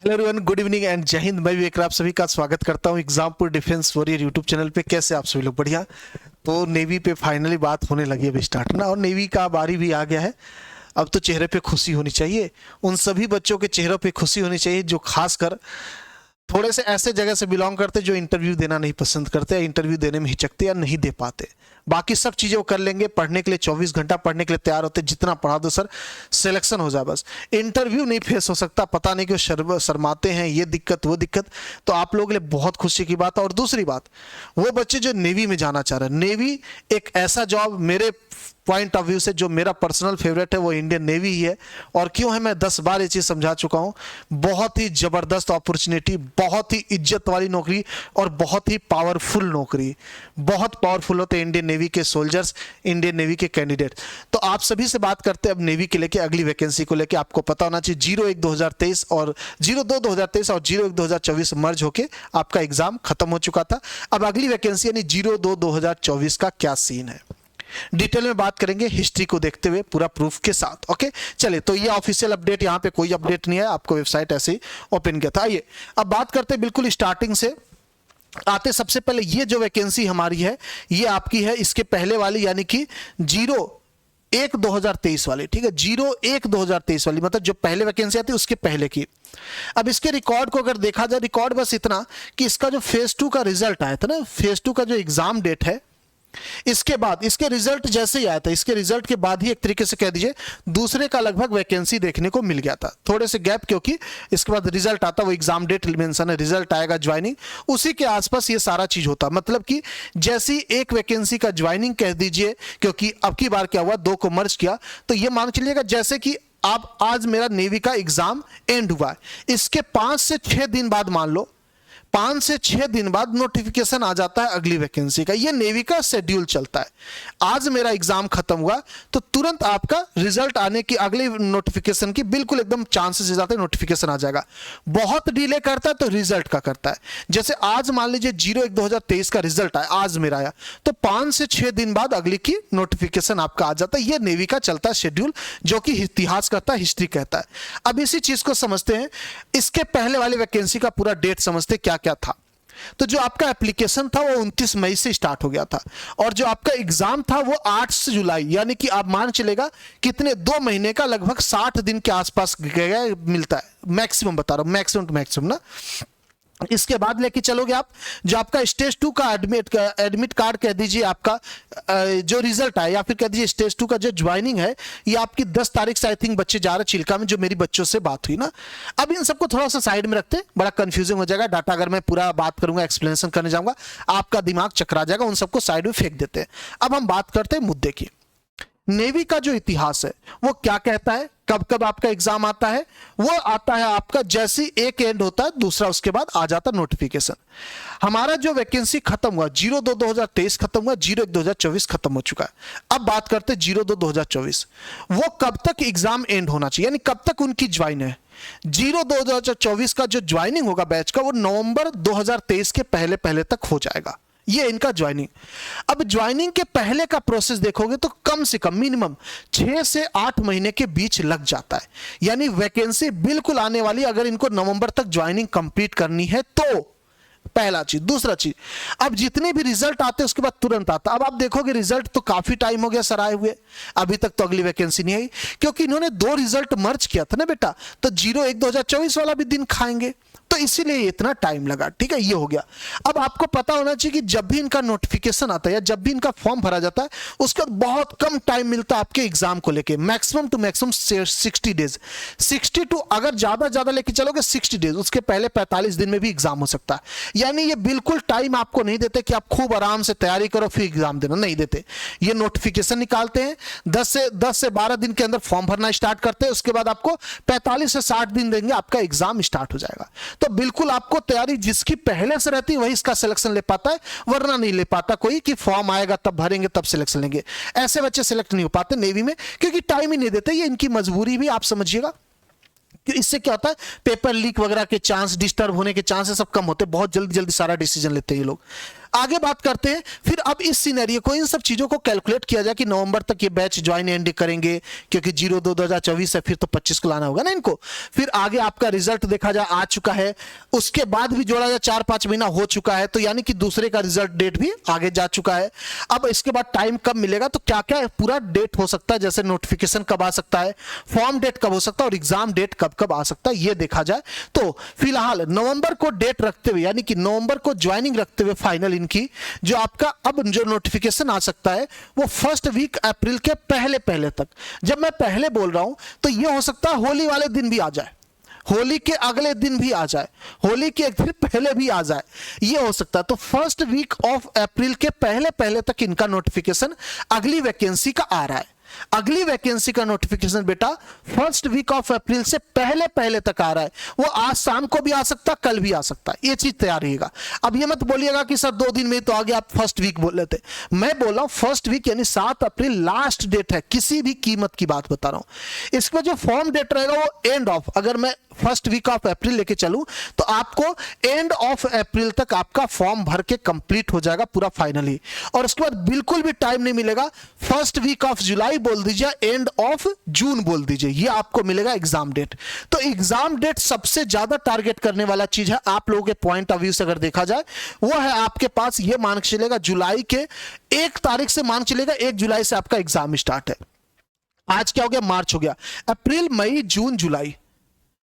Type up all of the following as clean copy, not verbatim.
Hello everyone, good evening and जय हिंद। मैं विवेक, आप सभी का स्वागत करता हूं Exampur defence warrior YouTube channel पे। कैसे आप सभी लोग? बढ़िया। तो नेवी पे फाइनली बात होने लगी है अभी स्टार्ट ना, और नेवी का बारी भी आ गया है। अब तो चेहरे पे खुशी होनी चाहिए, उन सभी बच्चों के चेहरों पे खुशी होनी चाहिए जो खासकर थोड़े से ऐसे जगह से बिलोंग करते जो इंटरव्यू देना नहीं पसंद करते, या इंटरव्यू देने में हिचकते या नहीं दे पाते। बाकी सब चीजें वो कर लेंगे, पढ़ने के लिए 24 घंटा पढ़ने के लिए तैयार होते, जितना पढ़ा दो सर सिलेक्शन हो जाए बस। इंटरव्यू नहीं फेस हो सकता, पता नहीं क्यों शर्माते हैं, ये दिक्कत वो दिक्कत। तो आप लोगों के लिए बहुत खुशी की बात है। और दूसरी बात, वो बच्चे जो नेवी में जाना चाह रहे हैं, नेवी एक ऐसा जॉब मेरे पॉइंट ऑफ व्यू से जो मेरा पर्सनल फेवरेट है वो इंडियन नेवी ही है। और क्यों है, मैं 10 बार ये चीज समझा चुका हूं। बहुत ही जबरदस्त अपॉर्चुनिटी, बहुत ही इज्जत वाली नौकरी और बहुत ही पावरफुल नौकरी। बहुत पावरफुल होते हैं इंडियन नेवी के सोल्जर्स, इंडियन नेवी के कैंडिडेट। तो आप सभी से बात करते हैं अब नेवी के लेके, अगली वैकेंसी को लेके। आपको पता होना चाहिए 01/2023 और 02/2023 और 01/2024 मर्ज होके आपका एग्जाम खत्म हो चुका था। अब अगली वैकेंसी यानी 02/2024 का क्या सीन है, डिटेल में बात करेंगे हिस्ट्री को देखते हुए, पूरा प्रूफ के साथ। ओके, चलिए। तो ये ऑफिशियल अपडेट, यहाँ पे कोई अपडेट नहीं है, आपको वेबसाइट ऐसे ही ओपन किया था। आइए अब बात करते हैं बिल्कुल स्टार्टिंग से आते। सबसे पहले ये जो वैकेंसी हमारी है ये आपकी है इसके पहले वाली, यानी कि 01/2023 वाली। ठीक है, 01/2023 वाली, मतलब जो पहले वैकेंसी आती है उसके पहले की। अब इसके रिकॉर्ड को अगर देखा जाए, रिकॉर्ड बस इतना कि इसका जो फेज 2 का रिजल्ट आया था ना, फेज 2 का जो एग्जाम डेट है, इसके बाद इसके रिजल्ट जैसे ही आया था, इसके रिजल्ट के बाद ही एक तरीके से कह दीजिए दूसरे का लगभग वैकेंसी देखने को मिल गया था। थोड़े से गैप, क्योंकि इसके बाद रिजल्ट आता, वो एग्जाम डेट मेंशन है, रिजल्ट आएगा, ज्वाइनिंग उसी के आसपास ये सारा चीज होता। मतलब कि जैसी एक वैकेंसी का ज्वाइनिंग कह दीजिए, क्योंकि अब की बार क्या हुआ, 2 को मर्ज किया, तो ये मान चलिएगा जैसे कि आप आज मेरा नेवी का एग्जाम एंड हुआ है, इसके 5 से 6 दिन बाद, मान लो 5 से 6 दिन बाद नोटिफिकेशन आ जाता है अगली वैकेंसी का। ये नेवी का शेड्यूल चलता है। आज मेरा एग्जाम खत्म हुआ तो तुरंत आपका रिजल्ट आने की, अगली नोटिफिकेशन की बिल्कुल एकदम चांसेस हो जाते हैं, नोटिफिकेशन आ जाएगा। बहुत डिले करता है तो रिजल्ट का करता है। जैसे आज मान लीजिए 01/2023 का रिजल्ट आया, आज मेरा आया, तो 5 से 6 दिन बाद अगली की नोटिफिकेशन आपका आ जाता है। यह नेवी का चलता है शेड्यूल, जो कि इतिहास कहता है, हिस्ट्री कहता है। अब इसी चीज को समझते हैं, इसके पहले वाली वैकेंसी का पूरा डेट समझते क्या क्या था। तो जो आपका एप्लीकेशन था वो 29 मई से स्टार्ट हो गया था, और जो आपका एग्जाम था वो 8 जुलाई, यानी कि आप मान चलेगा कितने, 2 महीने का लगभग 60 दिन के आसपास मिलता है, मैक्सिमम बता रहा हूं, मैक्सिमम टू मैक्सिमम ना। इसके बाद लेके चलोगे आप, जो आपका स्टेज 2 का एडमिट कार्ड कह दीजिए, आपका जो रिजल्ट है, या फिर कह दीजिए स्टेज 2 का जो ज्वाइनिंग है, ये आपकी 10 तारीख से आई थिंक बच्चे जा रहे चिल्का में, जो मेरी बच्चों से बात हुई ना। अब इन सबको थोड़ा सा साइड में रखते, बड़ा कंफ्यूजिंग हो जाएगा डाटा, अगर मैं पूरा बात करूंगा, एक्सप्लेनेशन करने जाऊंगा, आपका दिमाग चकरा जाएगा, उन सबको साइड में फेंक देते हैं। अब हम बात करते हैं मुद्दे की। नेवी का जो इतिहास है वो क्या कहता है, कब कब आपका एग्जाम आता है, वो आता है आपका जैसे एक एंड होता है दूसरा उसके बाद आ जाता है नोटिफिकेशन। हमारा जो वैकेंसी खत्म हुआ 02/2023 खत्म हुआ, 01/2024 खत्म हो चुका है। अब बात करते हैं 02/2024, वो कब तक एग्जाम एंड होना चाहिए, यानी कब तक उनकी ज्वाइन है। 02/2024 का जो ज्वाइनिंग होगा बैच का, वो नवंबर 2023 के पहले पहले तक हो जाएगा, ये इनका ज्वाइनिंग। अब ज्वाइनिंग के पहले का प्रोसेस देखोगे तो कम से कम मिनिमम 6 से 8 महीने के बीच लग जाता है, यानी वैकेंसी बिल्कुल आने वाली, अगर इनको नवंबर तक ज्वाइनिंग कंप्लीट करनी है तो। पहला चीज। दूसरा चीज, अब जितने भी रिजल्ट आते हैं उसके बाद तुरंत आता। अब आप देखोगे रिजल्ट तो काफी टाइम हो गया सर आए हुए, अभी तक तो अगली वैकेंसी नहीं आई, क्योंकि इन्होंने 2 रिजल्ट मर्ज किया था ना बेटा, तो 01/2024 वाला भी दिन खाएंगे, तो इसीलिए इतना टाइम लगा। ठीक है, ये हो गया। अब आपको पता होना चाहिए कि जब भी इनका नोटिफिकेशन आता है या जब भी इनका फॉर्म भरा जाता है, उसके बाद बहुत कम टाइम मिलता है आपके एग्जाम को लेके, maximum to maximum 60 days, 60 to अगर ज्यादा लेके चलोगे 60 डेज, उसके पहले 45 दिन में भी एग्जाम हो सकता है। यानी ये बिल्कुल टाइम आपको नहीं देते कि आप खूब आराम से तैयारी करो फिर एग्जाम देना, नहीं देते। ये नोटिफिकेशन निकालते हैं, 10 से 12 दिन के अंदर फॉर्म भरना स्टार्ट करते हैं, उसके बाद आपको 45 से 60 दिन देंगे, आपका एग्जाम स्टार्ट हो जाएगा। तो बिल्कुल आपको तैयारी जिसकी पहले से रहती है वही इसका सिलेक्शन ले पाता है, वरना नहीं ले पाता कोई, कि फॉर्म आएगा तब भरेंगे तब सिलेक्शन लेंगे। ऐसे बच्चे सिलेक्ट नहीं हो पाते नेवी में, क्योंकि टाइम ही नहीं देते। ये इनकी मजबूरी भी आप समझिएगा, इससे क्या होता है, पेपर लीक वगैरह के चांस, डिस्टर्ब होने के चांस सब कम होते हैं, बहुत जल्दी जल्दी सारा डिसीजन लेते हैं ये लोग। आगे बात करते हैं फिर अब इस सिनेरियो को, इन सब चीजों को कैलकुलेट किया जाए कि नवंबर तक ये बैच ज्वाइन एंड करेंगे, क्योंकि 02/2024 है, फिर तो 25 को लाना होगा ना इनको। फिर आगे आपका रिजल्ट देखा जाए आ चुका है, उसके बाद भी जोड़ा जाए 4-5 महीना हो चुका है, तो यानी कि दूसरे का रिजल्ट डेट भी आगे जा चुका है। अब इसके बाद टाइम कब मिलेगा, तो क्या क्या पूरा डेट हो सकता है, जैसे नोटिफिकेशन कब आ सकता है, फॉर्म डेट कब हो सकता है और एग्जाम डेट कब कब आ सकता है, ये देखा जाए। तो फिलहाल नवंबर को डेट रखते हुए, यानी कि नवंबर को ज्वाइनिंग रखते हुए फाइनल इनकी जो आपका अब जो नोटिफिकेशन आ सकता है वो फर्स्ट वीक अप्रैल के पहले तक। जब मैं पहले बोल रहा हूं तो ये हो सकता है होली वाले दिन भी आ जाए, होली के अगले दिन भी आ जाए, होली के एक दिन पहले भी आ जाए, ये हो सकता है। तो फर्स्ट वीक ऑफ अप्रैल के पहले तक इनका नोटिफिकेशन अगली वैकेंसी का आ रहा है। अगली वैकेंसी का नोटिफिकेशन बेटा फर्स्ट वीक ऑफ अप्रैल से पहले तक आ रहा है। वो आज शाम को भी आ सकता है, कल भी आ सकता है, ये चीज तैयार रहिएगा। अब ये मत बोलिएगा कि सर 2 दिन में तो आगे आप फर्स्ट वीक बोल रहे थे। मैं बोल रहा हूं फर्स्ट वीक यानी 7 अप्रैल लास्ट डेट है, किसी भी कीमत की बात बता रहा हूं। इसका जो फॉर्म डेट रहेगा वो एंड ऑफ, अगर मैं फर्स्ट वीक ऑफ अप्रैल लेके चलूं तो आपको एंड ऑफ अप्रैल तक आपका फॉर्म भर के कंप्लीट हो जाएगा पूरा फाइनली, और उसके बाद बिल्कुल भी टाइम नहीं मिलेगा। फर्स्ट वीक ऑफ जुलाई बोल दीजिए, एंड ऑफ जून बोल दीजिए, ये आपको मिलेगा एग्जाम डेट। तो एग्जाम डेट सबसे ज्यादा टारगेट करने वाला चीज है आप लोगों के पॉइंट ऑफ व्यू से अगर देखा जाए, वो है आपके पास ये मान के चलेगा जुलाई के 1 तारीख से, मान चलेगा 1 जुलाई से आपका एग्जाम स्टार्ट है। आज क्या हो गया, मार्च हो गया, अप्रैल मई जून जुलाई,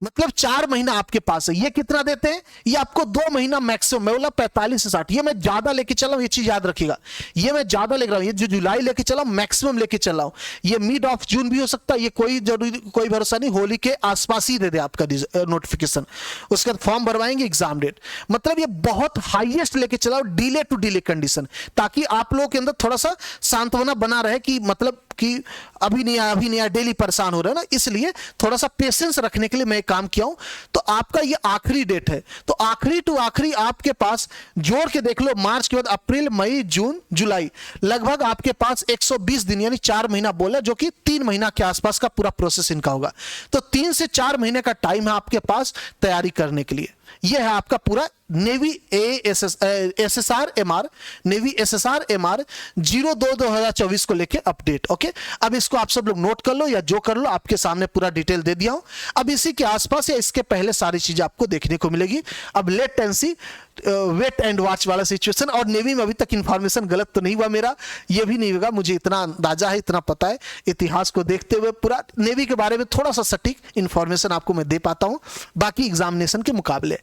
मतलब 4 महीना आपके पास है। ये कितना देते हैं, ये आपको 2 महीना मैक्सिमम, मैं बोला 45 से 60, ये मैं ज्यादा लेके चला हूं, ये चीज याद रखिएगा, ये मैं ज्यादा लेके रहा हूं, ये जो जुलाई लेके चला हूं मैक्सिमम लेके चला हूं। ये मिड ऑफ जून भी हो सकता है, ये कोई जरूरी कोई भरोसा नहीं, होली के आसपास ही दे दे आपका नोटिफिकेशन, उसके बाद फॉर्म भरवाएंगे एग्जाम डेट। मतलब ये बहुत हाईएस्ट लेके चला हूं, डिले टू डिले कंडीशन, ताकि आप लोगों के अंदर थोड़ा सा सांत्वना बना रहे कि मतलब कि अभी नहीं आया, डेली परेशान हो रहे हैं ना, इसलिए थोड़ा सा पेशेंस रखने के लिए मैं काम किया हूं। तो आपका ये आखिरी डेट है, तो आखिरी टू आखिरी आपके पास जोड़ के देख लो, मार्च के बाद अप्रैल मई जून जुलाई, लगभग आपके पास 120 दिन यानी 4 महीना बोला, जो कि 3 महीना के आसपास का पूरा प्रोसेस इनका होगा। तो 3 से 4 महीने का टाइम है आपके पास तैयारी करने के लिए। यह है आपका पूरा नेवी एसएसआर एमआर 02/2024 को लेके अपडेट। ओके, अब इसको आप सब लोग नोट कर लो या जो कर लो, आपके सामने पूरा डिटेल दे दिया हूं। अब इसी के आसपास या इसके पहले सारी चीजें आपको देखने को मिलेगी। अब let and see, wait and watch वाला सिचुएशन। और नेवी में अभी तक इंफॉर्मेशन गलत तो नहीं हुआ मेरा, ये भी नहीं होगा, मुझे इतना अंदाजा है, इतना पता है, इतिहास को देखते हुए पूरा नेवी के बारे में थोड़ा सा सटीक इंफॉर्मेशन आपको मैं दे पाता हूं बाकी एग्जामिनेशन के मुकाबले।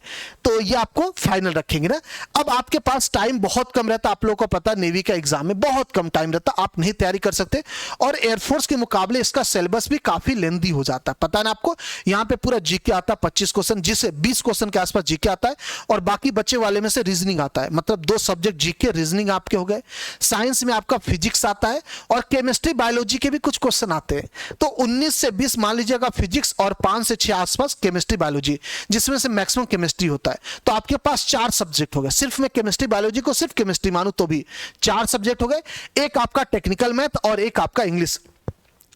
तो ये आपको फाइनल रखेंगे ना। अब आपके पास टाइम बहुत कम रहता, आप लोगों को पता है नेवी का एग्जाम में बहुत कम टाइम रहता, आप नहीं तैयारी कर सकते। और एयरफोर्स के मुकाबले इसका सिलेबस भी काफी लेंथी हो जाता है, पता है ना आपको। यहाँ पे पूरा जीके आता है 25 क्वेश्चन, जिससे 20 क्वेश्चन के आसपास जीके आता है, और बाकी बच्चे वाले में से रीजनिंग आता है, मतलब 2 सब्जेक्ट जीके रीजनिंग आपके हो गए। साइंस में आपका फिजिक्स आता है और केमिस्ट्री बायोलॉजी के भी कुछ क्वेश्चन आते हैं। तो 19 से 20 मान लीजिएगा फिजिक्स और 5 से 6 आसपास केमिस्ट्री बायोलॉजी, जिसमें से मैक्सिमम केमिस्ट्री होता है। तो आपके पास 4 सब्जेक्ट हो गए, सिर्फ मैं केमिस्ट्री बायोलॉजी को सिर्फ केमिस्ट्री मानूं तो भी 4 सब्जेक्ट हो गए, एक आपका टेक्निकल मैथ और एक आपका इंग्लिश,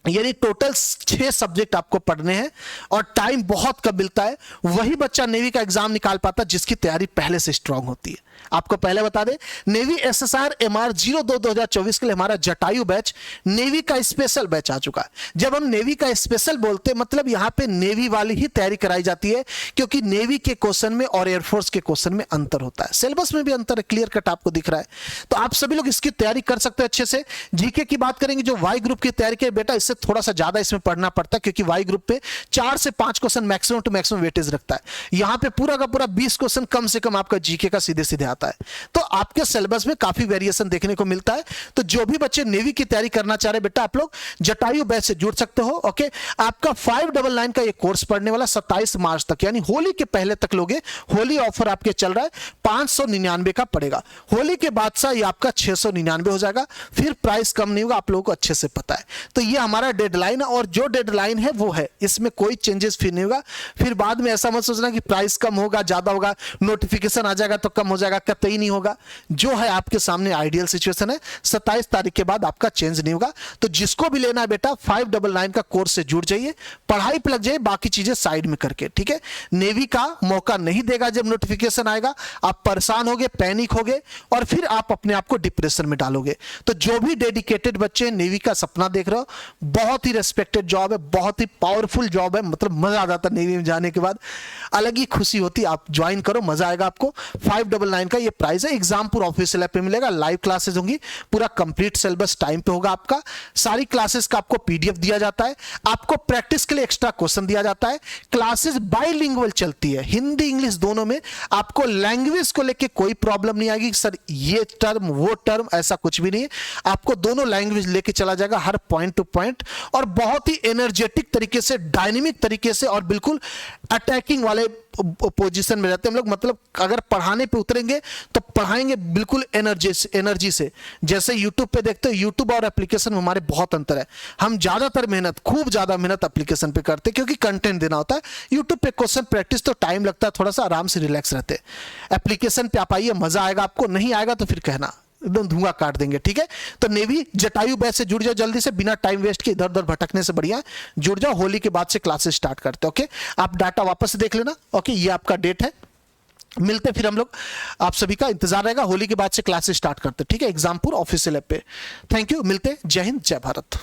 यानी टोटल 6 सब्जेक्ट आपको पढ़ने हैं। और टाइम बहुत कम मिलता है, वही बच्चा नेवी का एग्जाम निकाल पाता जिसकी तैयारी पहले से स्ट्रांग होती है। आपको पहले बता दें, नेवी एसएसआर एमआर 02/2024 के लिए हमारा जटायु बैच नेवी का स्पेशल बैच आ चुका है। जब हम नेवी का स्पेशल बोलते मतलब यहां पे नेवी वाली ही तैयारी कराई जाती है, क्योंकि नेवी के क्वेश्चन में और एयरफोर्स के क्वेश्चन में अंतर होता है, सिलेबस में भी अंतर है, क्लियर कट आपको दिख रहा है। तो आप सभी लोग इसकी तैयारी कर सकते हैं अच्छे से। जीके की बात करेंगे, जो वाई ग्रुप की तैयारी की बेटा, इससे थोड़ा सा ज्यादा इसमें पढ़ना पड़ता है, क्योंकि वाई ग्रुप पे 4 से 5 question maximum to maximum weightage रखता है। यहां पे पूरा का पूरा 20 क्वेश्चन कम से कम आपका जीके का सीधे सीधे आता है। तो आपके सिलेबस में काफी वेरिएशन देखने को मिलता है। तो जो भी बच्चे नेवी की तैयारी करना चाह रहे बेटा, आप लोग जटायु बैच से जुड़ सकते हो। ओके, आपका 599 का ये कोर्स पढ़ने वाला 27 मार्च तक, यानी होली के पहले तक लोगे। होली ऑफर आपके चल रहा है, 599 का पड़ेगा। होली के बाद से ये आपका 699 हो जाएगा, फिर प्राइस कम नहीं होगा, आप लोगों को अच्छे से पता है। तो ये हमारा हमारा डेडलाइन है और जो डेडलाइन है वो है, इसमें कोई चेंजेस फिर नहीं होगा। फिर बाद में ऐसा मत सोचना कि प्राइस कम होगा, ज्यादा होगा, नोटिफिकेशन आ जाएगा तो कम हो जाएगा, कतई नहीं होगा। जो है आपके सामने आइडियल सिचुएशन है, 27 तारीख के बाद आपका चेंज नहीं होगा। तो जिसको भी लेना है बेटा 599 का कोर्स से जुड़ जाइए, पढ़ाई पे लग जाइए, बाकी चीजें साइड में करके, ठीक है। नेवी का मौका नहीं देगा, जब नोटिफिकेशन आएगा आप परेशान होगे, पैनिक होगे और फिर आप अपने आप को डिप्रेशन में डालोगे। तो जो भी डेडिकेटेड बच्चे नेवी का सपना देख रहे हो, बहुत ही रेस्पेक्टेड जॉब है, बहुत ही पावरफुल जॉब है, मतलब मजा आ जाता है नेवी में जाने के बाद, अलग ही खुशी होती है। आप ज्वाइन करो, मजा आएगा आपको। 599 का ये प्राइस है। एग्जाम पूरा ऑफिशियल ऐप पे मिलेगा, लाइव क्लासेस होंगी, पूरा कंप्लीट सिलेबस टाइम पे होगा आपका, सारी क्लासेस का आपको पीडीएफ दिया जाता है, आपको प्रैक्टिस के लिए एक्स्ट्रा क्वेश्चन दिया जाता है। क्लासेस बाइलिंगुअल चलती है, हिंदी इंग्लिश दोनों में। आपको लैंग्वेज को लेके कोई प्रॉब्लम नहीं आएगी, सर ये टर्म वो टर्म, ऐसा कुछ भी नहीं है। आपको दोनों लैंग्वेज लेके चला जाएगा हर पॉइंट टू पॉइंट, और बहुत ही एनर्जेटिक तरीके से, डायनेमिक तरीके से और बिल्कुल अटैकिंग वाले पोजीशन में रहते हैं हम लोग। मतलब अगर पढ़ाने पे उतरेंगे तो पढ़ाएंगे बिल्कुल एनर्जी से। जैसे यूट्यूब पे देखते हो, यूट्यूब और एप्लीकेशन में हमारे बहुत अंतर है। हम ज्यादातर मेहनत, खूब ज्यादा मेहनत एप्लीकेशन पे करते हैं क्योंकि कंटेंट देना होता है। यूट्यूब पे क्वेश्चन प्रैक्टिस तो टाइम लगता है, थोड़ा सा आराम से रिलैक्स रहते हैं। एप्लीकेशन पे आप आइए, मजा आएगा आपको, नहीं आएगा तो फिर कहना, एकदम धुआं काट देंगे, ठीक है। तो नेवी जटायु बैच से जुड़ जाओ जल्दी से, बिना टाइम वेस्ट के, इधर उधर भटकने से बढ़िया जुड़ जाओ। होली के बाद से क्लासेस स्टार्ट करते हैं, ओके। आप डाटा वापस से देख लेना, ओके। ये आपका डेट है, मिलते फिर हम लोग, आप सभी का इंतजार रहेगा। होली के बाद से क्लासेस स्टार्ट करते हैं, ठीक है। एग्जामपुर ऑफिशियल ऐप पे। थैंक यू, मिलते, जय हिंद, जय भारत।